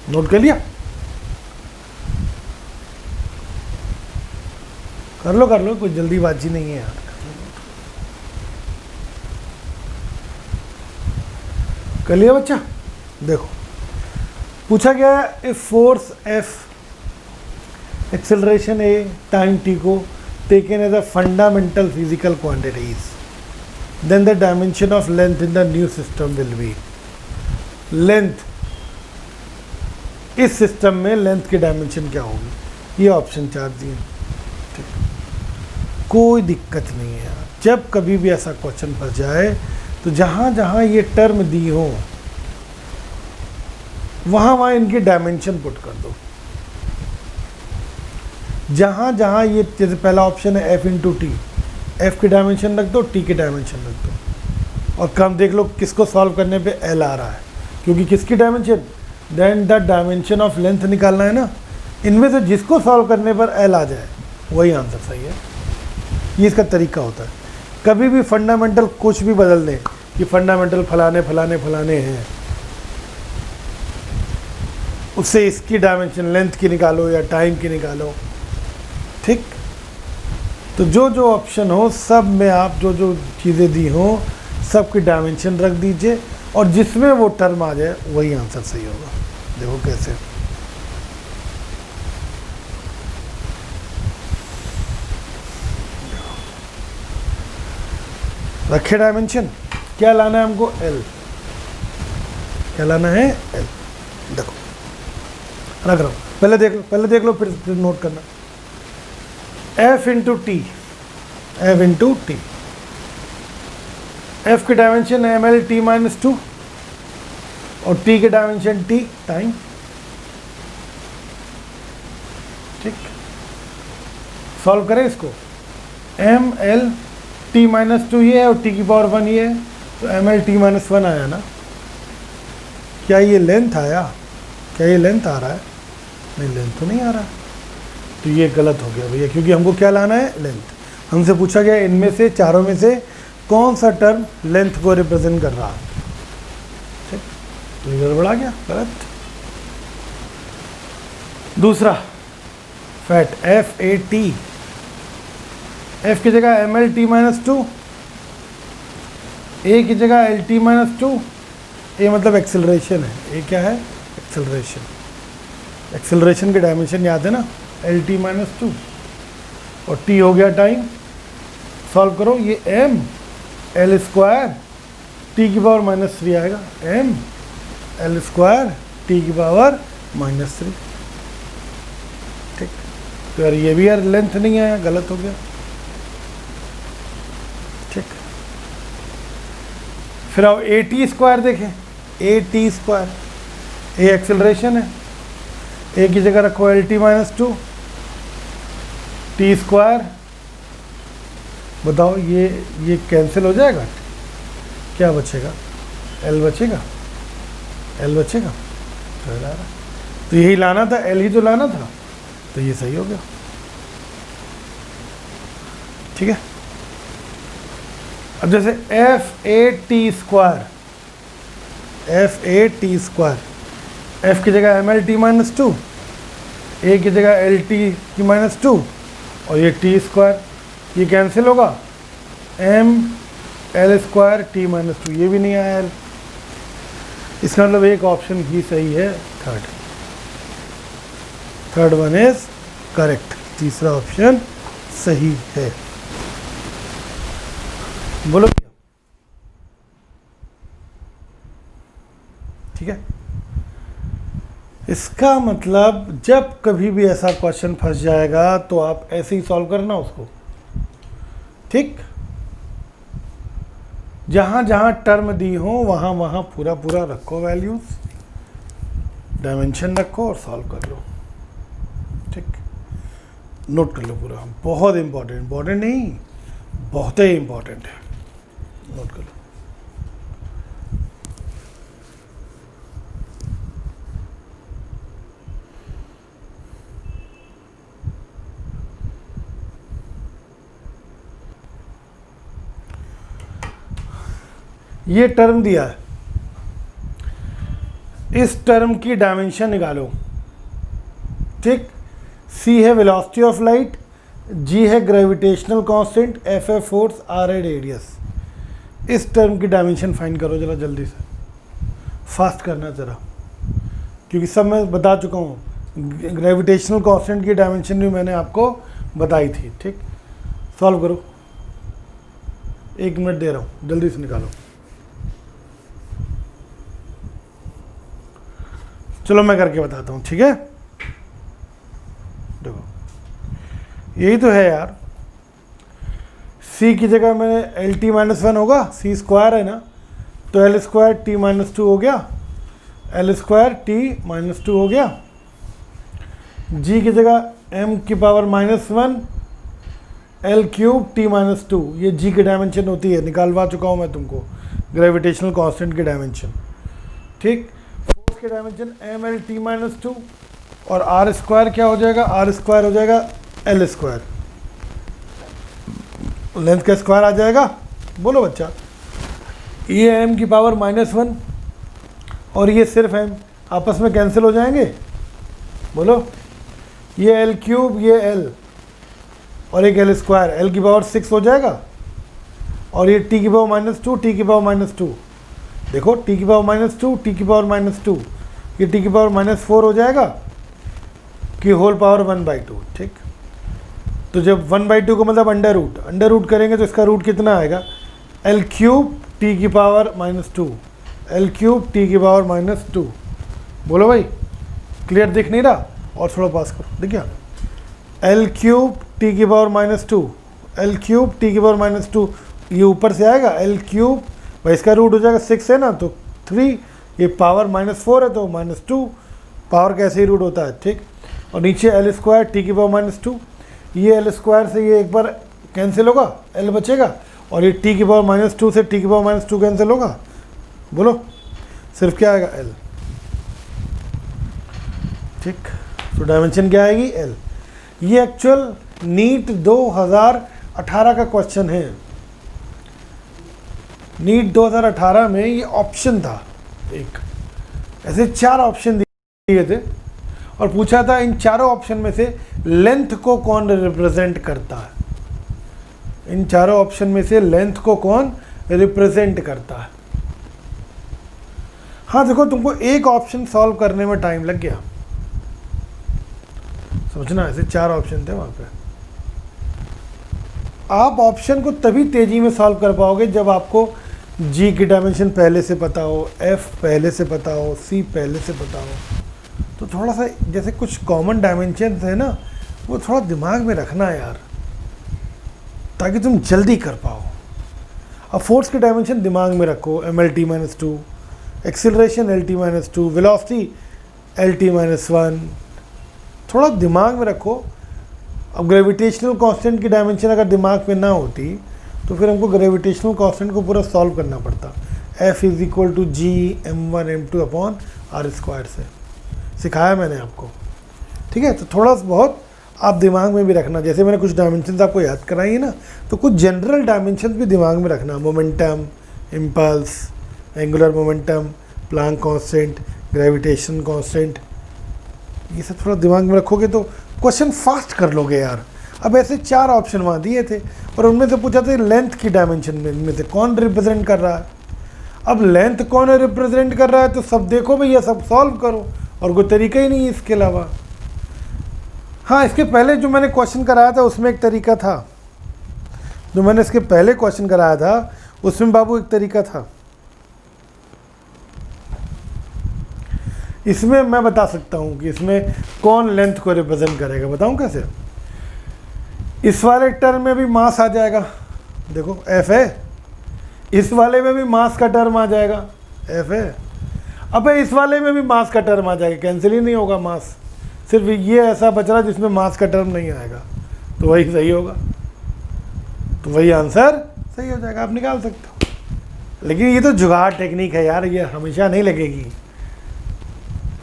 Note कर लिया? कर लो, कोई जल्दीबाजी नहीं है यार। कर लिया बच्चा? देखो पूछा गया है if force F acceleration A time T को taken as a fundamental physical quantities then the dimension of length in the new system will be. Length, इस सिस्टम में लेंथ की डायमेंशन क्या होगी? ये ऑप्शन 4 दिए। ठीक, कोई दिक्कत नहीं है यार। जब कभी भी ऐसा क्वेश्चन फंस जाए तो जहां जहां ये टर्म दी हो वहां वहां इनकी डायमेंशन पुट कर दो। जहां जहां ये, जैसे पहला ऑप्शन है एफ इंटू टी, एफ की डायमेंशन रख दो, टी की डायमेंशन रख दो, और कम देख लो किसको सॉल्व करने पे एल आ रहा है, क्योंकि किसकी dimension, then the dimension of length निकालना है ना। इनमें से जिसको सॉल्व करने पर एल आ जाए वही आंसर सही है। ये इसका तरीका होता है। कभी भी फंडामेंटल कुछ भी बदल दें कि फंडामेंटल फलाने फलाने फलाने हैं, उससे इसकी डायमेंशन लेंथ की निकालो या टाइम की निकालो। ठीक, तो जो जो ऑप्शन हो सब में आप जो जो चीज़ें दी हो सबकी डायमेंशन रख दीजिए, और जिसमें वो टर्म आ जाए वही आंसर सही होगा। देखो कैसे, रखे डायमेंशन, क्या लाना है हमको, एल। क्या लाना है, एल। देखो रख रहा हूँ, पहले देख लो फिर नोट करना। F into T, F into T, F की dimension M L T minus 2 और टी की डायमेंशन टी टाइम। ठीक, सॉल्व करें इसको। एम एल टी माइनस 2 ये है और टी की पावर 1 ये है, तो एम एल टी माइनस 1 आया ना। क्या ये लेंथ आया? क्या ये लेंथ आ रहा है? नहीं, लेंथ तो नहीं आ रहा, तो ये गलत हो गया भैया, क्योंकि हमको क्या लाना है, लेंथ। हमसे पूछा गया इनमें से चारों में से कौन सा टर्म लेंथ को रिप्रेजेंट कर रहा है। ठीक, तो ये गड़बड़ा गया, गलत। दूसरा fat F A T, F की जगह एम एल टी माइनस 2, ए की जगह एल टी माइनस 2। ए मतलब एक्सेलरेशन है, ए क्या है, एक्सेलरेशन। एक्सेलरेशन की डायमेंशन याद है ना, एल टी माइनस 2, और टी हो गया टाइम। सॉल्व करो, ये एम एल स्क्वायर टी की पावर -3 आएगा, एम एल स्क्वायर टी की पावर -3। ठीक, तो यार ये भी यार लेंथ नहीं आया, गलत हो गया। ठीक, फिर आओ ए टी स्क्वायर देखें, A T square, A acceleration है, ए की जगह रखो L T minus 2, T square. बताओ ये कैंसिल हो जाएगा, क्या बचेगा, एल बचेगा, एल बचेगा, तो यही लाना था, एल ही तो लाना था, तो ये सही हो गया। ठीक है, अब जैसे F A T square, F A T square, F की जगह एम एल टी माइनस 2, ए की जगह एल टी की -2, और ये टी स्क्वायर, ये कैंसिल होगा, एम एल स्क्वायर टी -2, ये भी नहीं आया एल। इसका मतलब एक ऑप्शन ही सही है, थर्ड वन इज करेक्ट, तीसरा ऑप्शन सही है। बोलो, ठीक है। इसका मतलब जब कभी भी ऐसा क्वेश्चन फंस जाएगा तो आप ऐसे ही सॉल्व करना उसको। ठीक, जहां जहां टर्म दी हो वहां वहां पूरा पूरा रखो वैल्यूज, डायमेंशन रखो और सॉल्व कर लो। ठीक, नोट कर लो पूरा, बहुत इंपॉर्टेंट नहीं, बहुत ही इंपॉर्टेंट है, नोट कर लो। ये टर्म दिया है इस टर्म की डायमेंशन निकालो, ठीक। c है वेलोसिटी ऑफ लाइट, g है ग्रेविटेशनल कांस्टेंट, f है फोर्स, r है रेडियस। इस टर्म की डायमेंशन फाइंड करो जरा जल्दी से, फास्ट करना जरा, क्योंकि सब मैं बता चुका हूँ। ग्रेविटेशनल कांस्टेंट की डायमेंशन भी मैंने आपको बताई थी, ठीक। सॉल्व करो, 1 मिनट दे रहा हूँ, जल्दी से निकालो। चलो मैं करके बताता हूँ, ठीक है। देखो यही तो है यार, c की जगह मैंने एल टी माइनस 1 होगा, c स्क्वायर है ना, तो एल स्क्वायर टी माइनस 2 हो गया, एल स्क्वायर टी माइनस 2 हो गया। g की जगह m की power -1 L cube T minus 2, ये g की डायमेंशन होती है, निकालवा चुका हूँ मैं तुमको ग्रेविटेशनल कांस्टेंट की डायमेंशन, ठीक। फोर्स की dimension m L T minus 2, और r स्क्वायर क्या हो जाएगा, r स्क्वायर हो जाएगा एल स्क्वायर, लेंथ का स्क्वायर आ जाएगा। बोलो बच्चा, ये m की पावर -1 और ये सिर्फ m आपस में कैंसिल हो जाएंगे। बोलो, ये एल क्यूब, ये एल और एक एल स्क्वायर, एल की पावर 6 हो जाएगा, और ये टी की पावर -2, टी की पावर -2, देखो टी की पावर -2, टी की पावर -2, ये टी की पावर -4 हो जाएगा, कि होल पावर 1/2, ठीक। तो जब 1/2 का मतलब अंडर रूट करेंगे तो इसका रूट कितना आएगा, एल क्यूब टी की पावर -2, एल क्यूब टी की पावर -2। बोलो भाई, क्लियर दिख नहीं रहा, और थोड़ा पास करो, देखिए एल क्यूब टी की पावर -2, एल क्यूब टी की पावर -2, ये ऊपर से आएगा एल क्यूब, भाई इसका रूट हो जाएगा 6 है ना, तो 3, ये पावर -4 है तो -2, पावर कैसे ही रूट होता है, ठीक। और नीचे एल स्क्वायर टी की पावर -2, ये एल स्क्वायर से ये एक बार कैंसिल होगा, एल बचेगा, और ये टी की पावर -2 से टी की पावर -2 कैंसिल होगा। बोलो, सिर्फ क्या आएगा, एल, ठीक। तो डायमेंशन क्या आएगी, एल। ये एक्चुअल नीट 2018 का क्वेश्चन है। नीट 2018 में ये ऑप्शन था एक, ऐसे 4 ऑप्शन दिए थे और पूछा था इन चारों ऑप्शन में से लेंथ को कौन रिप्रेजेंट करता है, इन चारों ऑप्शन में से लेंथ को कौन रिप्रेजेंट करता है। हाँ देखो, तुमको एक ऑप्शन सॉल्व करने में टाइम लग गया, सोचना, ऐसे 4 ऑप्शन थे वहां पे। आप ऑप्शन को तभी तेजी में सॉल्व कर पाओगे जब आपको g की डायमेंशन पहले से पता हो, f पहले से पता हो, c पहले से पता हो। तो थोड़ा सा जैसे कुछ कॉमन डायमेंशन है ना, वो थोड़ा दिमाग में रखना यार, ताकि तुम जल्दी कर पाओ। अब फोर्स की डायमेंशन दिमाग में रखो, M L T -2, acceleration L T -2, velocity L T -1, थोड़ा दिमाग में रखो। अब ग्रेविटेशनल कांस्टेंट की डायमेंशन अगर दिमाग में ना होती तो फिर हमको ग्रेविटेशनल कांस्टेंट को पूरा सॉल्व करना पड़ता, F = G m1 m2 upon r square से, सिखाया मैंने आपको, ठीक है। तो थोड़ा बहुत आप दिमाग में भी रखना, जैसे मैंने कुछ डायमेंशंस आपको याद कराई है ना, तो कुछ जनरल डायमेंशंस भी दिमाग में रखना, momentum, impulse, angular momentum, Planck constant, gravitation constant, ये सब थोड़ा दिमाग में रखोगे तो क्वेश्चन फास्ट कर लोगे यार। अब ऐसे 4 ऑप्शन वहाँ दिए थे और उनमें से पूछा था लेंथ की डायमेंशन में इनमें से कौन रिप्रेजेंट कर रहा है। अब लेंथ कौन रिप्रेजेंट कर रहा है तो सब देखो भैया, सब सॉल्व करो, और कोई तरीका ही नहीं है इसके अलावा। हाँ, इसके पहले जो मैंने क्वेश्चन कराया था उसमें एक तरीका था, जो मैंने इसके पहले क्वेश्चन कराया था उसमें बाबू एक तरीका था। इसमें मैं बता सकता हूँ कि इसमें कौन लेंथ को रिप्रेजेंट करेगा, बताऊँ कैसे। इस वाले टर्म में भी मास आ जाएगा, देखो F है, इस वाले में भी मास का टर्म आ जाएगा, F है। अब इस वाले में भी मास का टर्म आ जाएगा, कैंसिल ही नहीं होगा मास, सिर्फ ये ऐसा बच रहा जिसमें मास का टर्म नहीं आएगा, तो वही सही होगा, तो वही आंसर सही हो जाएगा, आप निकाल सकते हो। लेकिन ये तो जुगाड़ टेक्निक है यार, ये हमेशा नहीं लगेगी,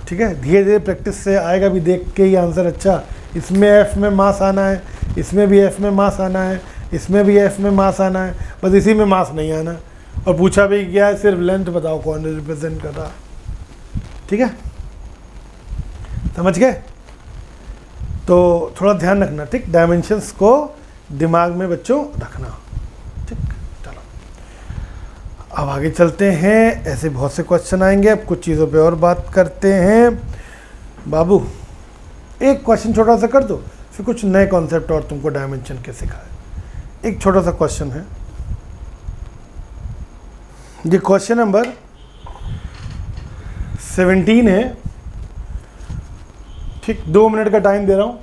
ठीक है। धीरे धीरे प्रैक्टिस से आएगा भी, देख के ही आंसर। अच्छा, इसमें F में मास आना है, इसमें भी F में मास आना है, इसमें भी F में मास आना है, बस इसी में मास नहीं आना। और पूछा भी क्या है, सिर्फ लेंथ बताओ कौन रिप्रेजेंट कर रहा है। ठीक है, समझ गए? तो थोड़ा ध्यान रखना, ठीक, डायमेंशंस को दिमाग में बच्चों रखना, ठीक। चलो अब आगे चलते हैं, ऐसे बहुत से क्वेश्चन आएंगे, अब कुछ चीज़ों पे और बात करते हैं। बाबू एक क्वेश्चन छोटा सा कर दो, फिर कुछ नए कॉन्सेप्ट और तुमको डायमेंशन के सिखाए। एक छोटा सा क्वेश्चन है, ये क्वेश्चन नंबर 17 है, ठीक। 2 मिनट का टाइम दे रहा हूँ,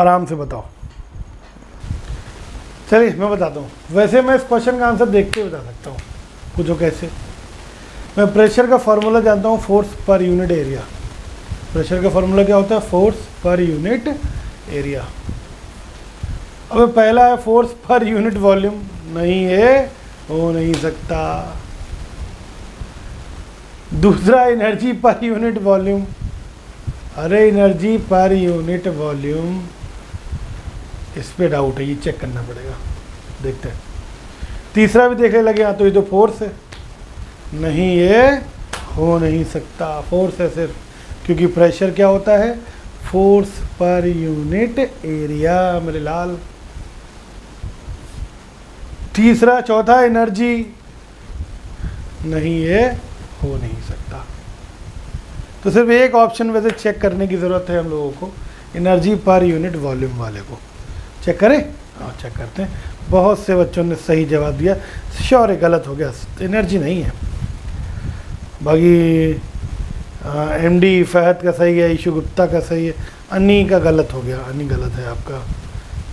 आराम से बताओ। चलिए मैं बताता हूँ। वैसे मैं इस क्वेश्चन का आंसर देखते हुए बता सकता हूँ, पूछो कैसे। मैं प्रेशर का फॉर्मूला जानता हूँ, force per unit area. Pressure का फॉर्मूला क्या होता है? Force per unit area. अब पहला है फोर्स पर यूनिट वॉल्यूम, नहीं है, हो नहीं सकता। दूसरा एनर्जी पर यूनिट वॉल्यूम, अरे एनर्जी पर यूनिट वॉल्यूम, इस पे डाउट है, ये चेक करना पड़ेगा, देखते हैं। तीसरा भी देखने लगे, हाँ तो ये तो फोर्स है, नहीं ये हो नहीं सकता, फोर्स है सिर्फ, क्योंकि प्रेशर क्या होता है? फोर्स पर यूनिट एरिया मेरे लाल। तीसरा चौथा एनर्जी, नहीं ये हो नहीं सकता। तो सिर्फ एक ऑप्शन वैसे चेक करने की ज़रूरत है हम लोगों को, एनर्जी पर यूनिट वॉल्यूम वाले को चेक करें। हाँ चेक करते हैं। बहुत से बच्चों ने सही जवाब दिया, श्योर है गलत हो गया, एनर्जी नहीं है। बाकी एमडी फहद का सही है, ईशु गुप्ता का सही है, अन्नी का गलत हो गया, अन्नी गलत है आपका।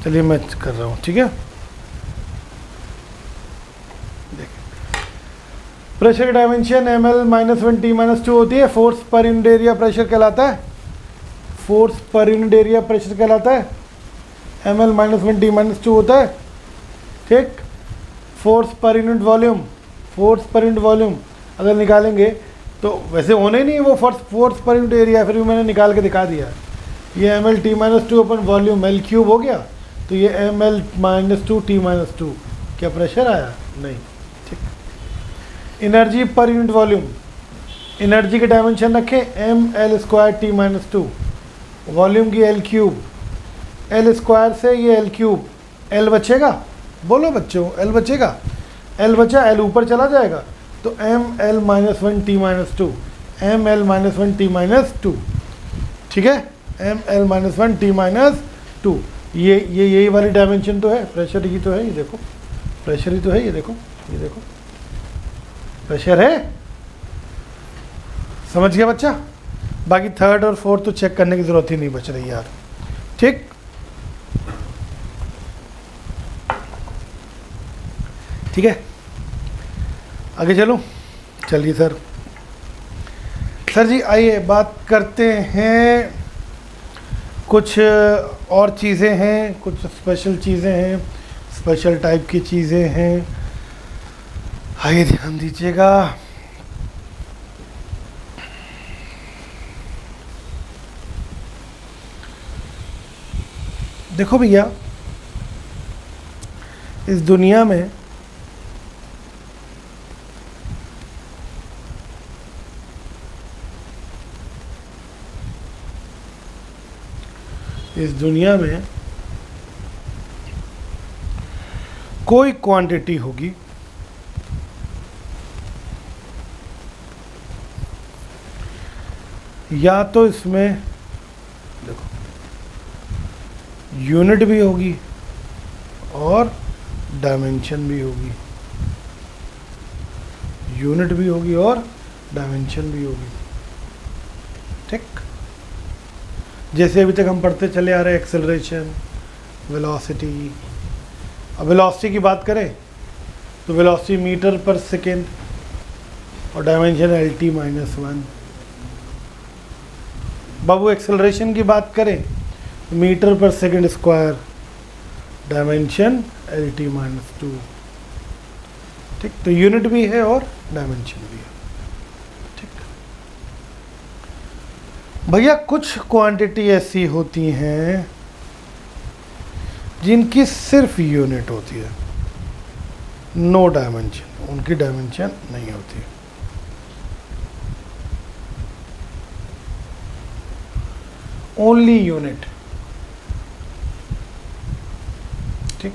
चलिए मैं कर रहा हूँ, ठीक है। प्रेशर डायमेंशन ml-1T-2 होती है, force per unit area pressure कहलाता है, force per unit area pressure कहलाता है, ml-1T-2 होता है, ठीक। Force per unit volume, force per unit volume अगर निकालेंगे तो वैसे होने नहीं, वो फोर्स पर यूनिट एरिया, फिर भी मैंने निकाल के दिखा दिया। ये ml-T-2 upon volume L cube हो गया, तो ये ml-2T-2 क्या प्रेशर आया? नहीं, ठीक। Energy per unit volume, energy के डायमेंशन रखें ml²T-2, वॉल्यूम की L क्यूब, L स्क्वायर से ये L क्यूब, L बचेगा, बोलो बच्चों L बचेगा, L बचा, L ऊपर चला जाएगा, तो ml-1T-2, ml-1T-2, ठीक है, ml-1T-2, ये यही वाली डायमेंशन तो है, प्रेशर ही तो है, ये देखो प्रेशर ही तो है, ये देखो, ये देखो प्रेशर है, समझ गया बच्चा। बाकी थर्ड और फोर्थ तो चेक करने की ज़रूरत ही नहीं बच रही यार, ठीक। ठीक है, आगे चलूं? चलिए सर जी आइए बात करते हैं, कुछ और चीज़ें हैं, कुछ स्पेशल चीज़ें हैं, स्पेशल टाइप की चीज़ें हैं, आइए ध्यान दीजिएगा। देखो भैया, इस दुनिया में कोई क्वांटिटी होगी या तो इसमें देखो यूनिट भी होगी और डायमेंशन भी होगी, यूनिट भी होगी और डायमेंशन भी होगी, ठीक। जैसे अभी तक हम पढ़ते चले आ रहे हैं एक्सेलरेशन, वेलोसिटी। अब वेलोसिटी की बात करें तो वेलोसिटी मीटर पर सेकेंड और डायमेंशन LT-1। बाबू एक्सेलरेशन की बात करें तो मीटर पर सेकेंड स्क्वायर, डायमेंशन LT-2, ठीक। तो यूनिट भी है और डायमेंशन भी है, ठीक। भैया कुछ क्वांटिटी ऐसी होती हैं जिनकी सिर्फ यूनिट होती है, नो डायमेंशन, उनकी डायमेंशन नहीं होती। Only unit. ठीक,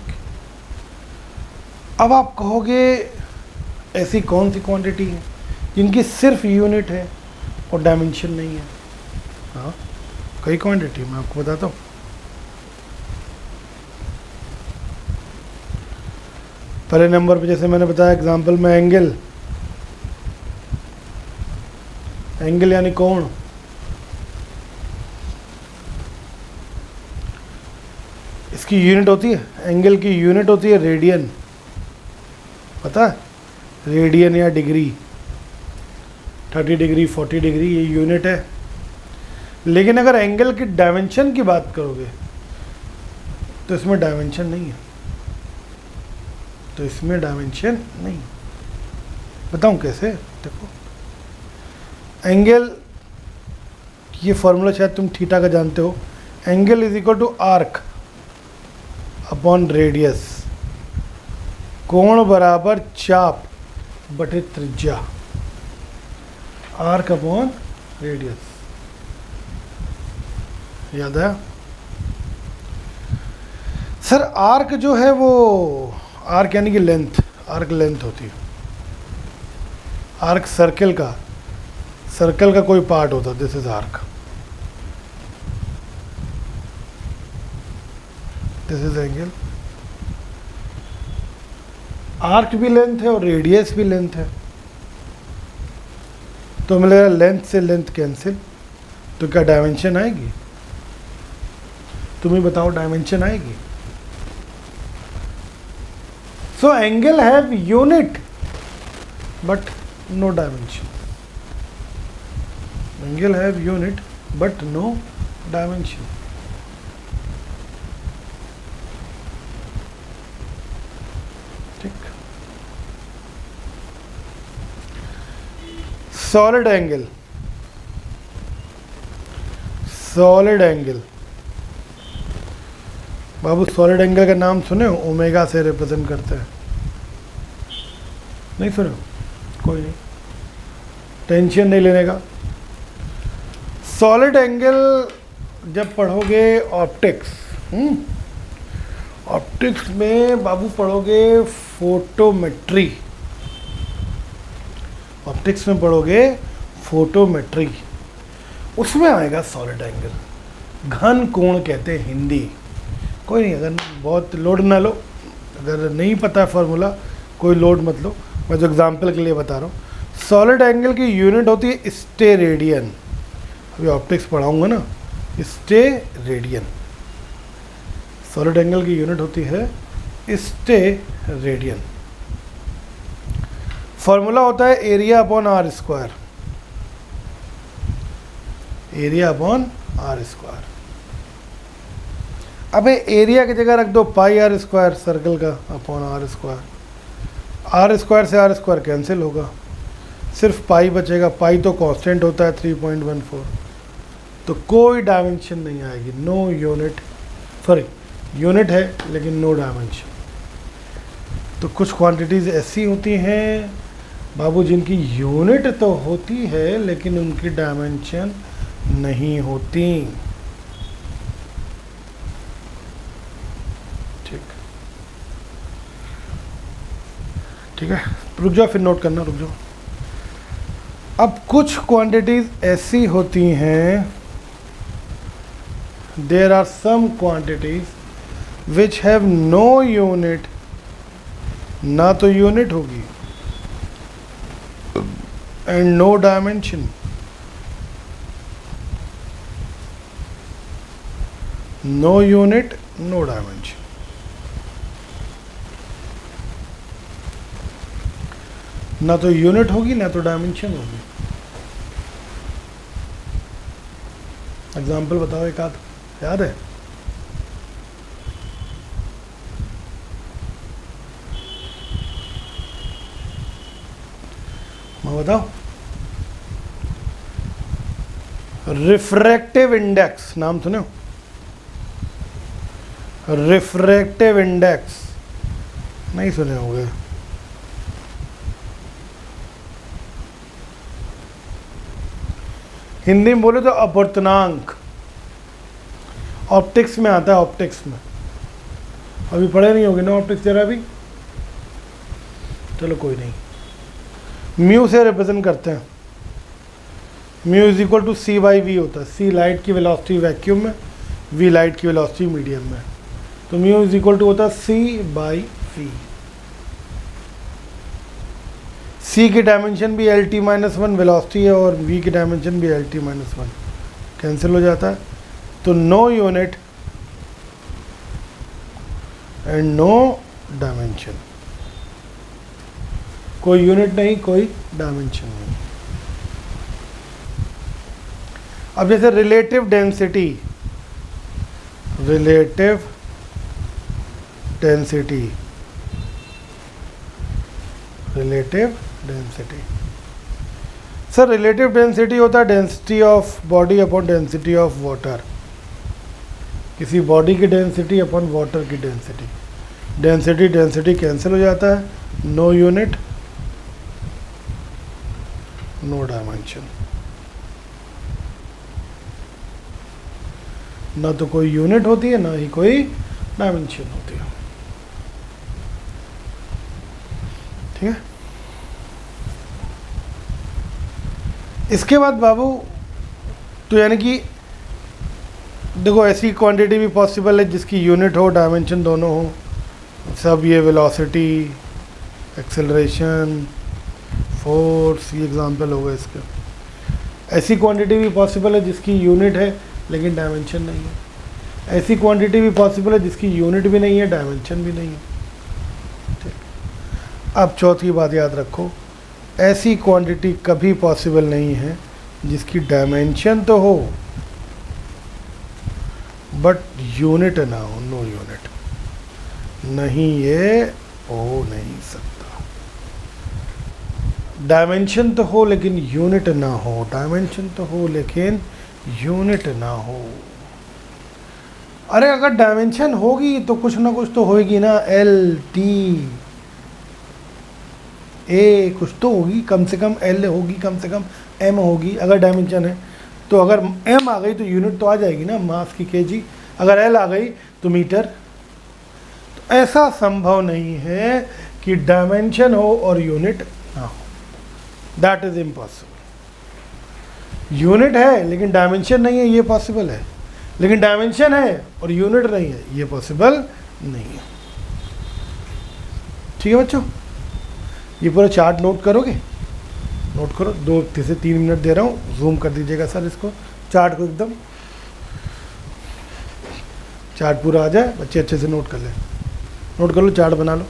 अब आप कहोगे ऐसी कौन सी क्वांटिटी है जिनकी सिर्फ यूनिट है और डायमेंशन नहीं है? हाँ, कई क्वांटिटी मैं आपको बताता हूँ। पहले नंबर पे जैसे मैंने बताया एग्जांपल में एंगल, एंगल यानी कोण। इसकी यूनिट होती है, एंगल की यूनिट होती है रेडियन, पता है? रेडियन या डिग्री, 30 डिग्री 40 डिग्री ये यूनिट है। लेकिन अगर एंगल की डायमेंशन की बात करोगे तो इसमें डायमेंशन नहीं है, तो इसमें डायमेंशन नहीं। बताऊं कैसे? देखो, एंगल, ये फॉर्मूला शायद तुम थीटा का जानते हो, angle is equal to arc upon radius, कोण बराबर चाप बटे त्रिज्या, आर्क अपॉन रेडियस। याद है सर? आर्क जो है वो, आर्क यानी कि लेंथ, आर्क लेंथ होती है। आर्क सर्कल का कोई पार्ट होता है, this is arc, this is angle. Arc भी लेंथ है और रेडियस भी लेंथ है, तो मिलेगा लेंथ से लेंथ कैंसिल, तो क्या डायमेंशन आएगी? तुम ही बताओ, डायमेंशन आएगी? So angle have unit but no dimension, angle have unit but no dimension. ठीक, सॉलिड एंगल, सॉलिड एंगल बाबू, सॉलिड एंगल का नाम सुने हो? ओमेगा से रिप्रेजेंट करते हैं, नहीं सुने हो? कोई नहीं, टेंशन नहीं लेने का। सॉलिड एंगल जब पढ़ोगे ऑप्टिक्स, ऑप्टिक्स में बाबू पढ़ोगे फोटोमेट्री, ऑप्टिक्स में पढ़ोगे फोटोमेट्री, उसमें आएगा सॉलिड एंगल। घन कोण कहते हैं हिंदी। कोई नहीं, अगर बहुत लोड ना लो, अगर नहीं पता है फार्मूला कोई लोड मत लो, मैं जो एग्जांपल के लिए बता रहा हूँ। सॉलिड एंगल की यूनिट होती है स्टेरेडियन, अभी ऑप्टिक्स पढ़ाऊंगा ना, स्टेरेडियन। सॉलिड एंगल की यूनिट होती है स्टेरेडियन। फॉर्मूला होता है area upon R square, area upon R square. अबे एरिया की जगह रख दो पाई आर स्क्वायर सर्कल का upon R square, R square से आर स्क्वायर कैंसिल होगा, सिर्फ पाई बचेगा, पाई तो कांस्टेंट होता है 3.14, तो कोई डायमेंशन नहीं आएगी, नो यूनिट, सॉरी यूनिट है लेकिन नो डायमेंशन। तो कुछ क्वांटिटीज़ ऐसी होती हैं बाबू जिनकी यूनिट तो होती है लेकिन उनकी डायमेंशन नहीं होती। ठीक है, रुक जाओ, फिर नोट करना, रुक जाओ। अब कुछ क्वांटिटीज ऐसी होती हैं, there are some quantities which have no unit, ना तो यूनिट होगी and no dimension, no unit no dimension. ना तो यूनिट होगी ना तो डायमेंशन होगी। एग्जाम्पल बताओ एक आध, याद है? मैं बताओ, रिफ्रैक्टिव इंडेक्स नाम सुने हो? रिफ्रैक्टिव इंडेक्स नहीं सुने होंगे। हिंदी में बोले तो अपवर्तनांक, ऑप्टिक्स में आता है, ऑप्टिक्स में अभी पढ़े नहीं होगे ना ऑप्टिक्स जरा भी, चलो कोई नहीं। म्यू से रिप्रेजेंट करते हैं, mu is equal to C by V होता है, सी लाइट की वेलोसिटी वैक्यूम में, वी लाइट की वेलोसिटी मीडियम में, तो म्यू इज इक्वल टू होता है सी बाई वी। सी की डायमेंशन भी L T minus one velocity है और वी की डायमेंशन भी L T minus one, cancel हो जाता है, तो no unit and no dimension, कोई यूनिट नहीं, कोई डायमेंशन नहीं। अब जैसे relative density, relative density, relative density, sir relative density होता है density of body upon density of water, किसी बॉडी की डेंसिटी अपॉन वाटर की डेंसिटी, डेंसिटी डेंसिटी कैंसिल हो जाता है, नो यूनिट नो डायमेंशन, ना तो कोई यूनिट होती है ना ही कोई डायमेंशन होती है, ठीक है। इसके बाद बाबू तो यानी कि देखो ऐसी क्वांटिटी भी पॉसिबल है जिसकी यूनिट हो डायमेंशन दोनों हो, सब ये वेलोसिटी, एक्सेलरेशन, फोर्स, ये एग्जांपल होगा इसके। ऐसी क्वांटिटी भी पॉसिबल है जिसकी यूनिट है लेकिन डायमेंशन नहीं है, ऐसी क्वांटिटी भी पॉसिबल है जिसकी यूनिट भी नहीं है डायमेंशन भी नहीं है, ठीक। अब चौथी बात याद रखो, ऐसी क्वांटिटी कभी पॉसिबल नहीं है जिसकी डायमेंशन तो हो बट यूनिट ना हो, नो यूनिट, नहीं ये हो नहीं सकता। डायमेंशन तो हो लेकिन यूनिट ना हो, डायमेंशन तो हो लेकिन यूनिट ना हो। अरे अगर डायमेंशन होगी तो कुछ ना कुछ तो होगी ना, एल टी ए कुछ तो होगी, कम से कम एल होगी, कम से कम एम होगी अगर डायमेंशन है। तो अगर एम आ गई तो यूनिट तो आ जाएगी ना, मास की केजी, अगर एल आ गई तो मीटर। तो ऐसा संभव नहीं है कि डायमेंशन हो और यूनिट ना हो, दैट इज इम्पॉसिबल। यूनिट है लेकिन डायमेंशन नहीं है, ये पॉसिबल है, लेकिन डायमेंशन है और यूनिट नहीं है, ये पॉसिबल नहीं है, ठीक है बच्चों। ये पूरा चार्ट नोट करोगे, नोट करो, 2 से 3 मिनट दे रहा हूँ, जूम कर दीजिएगा सर इसको, चार्ट को एकदम, चार्ट पूरा आ जाए, बच्चे अच्छे से नोट कर लें, नोट कर लो, चार्ट बना लो।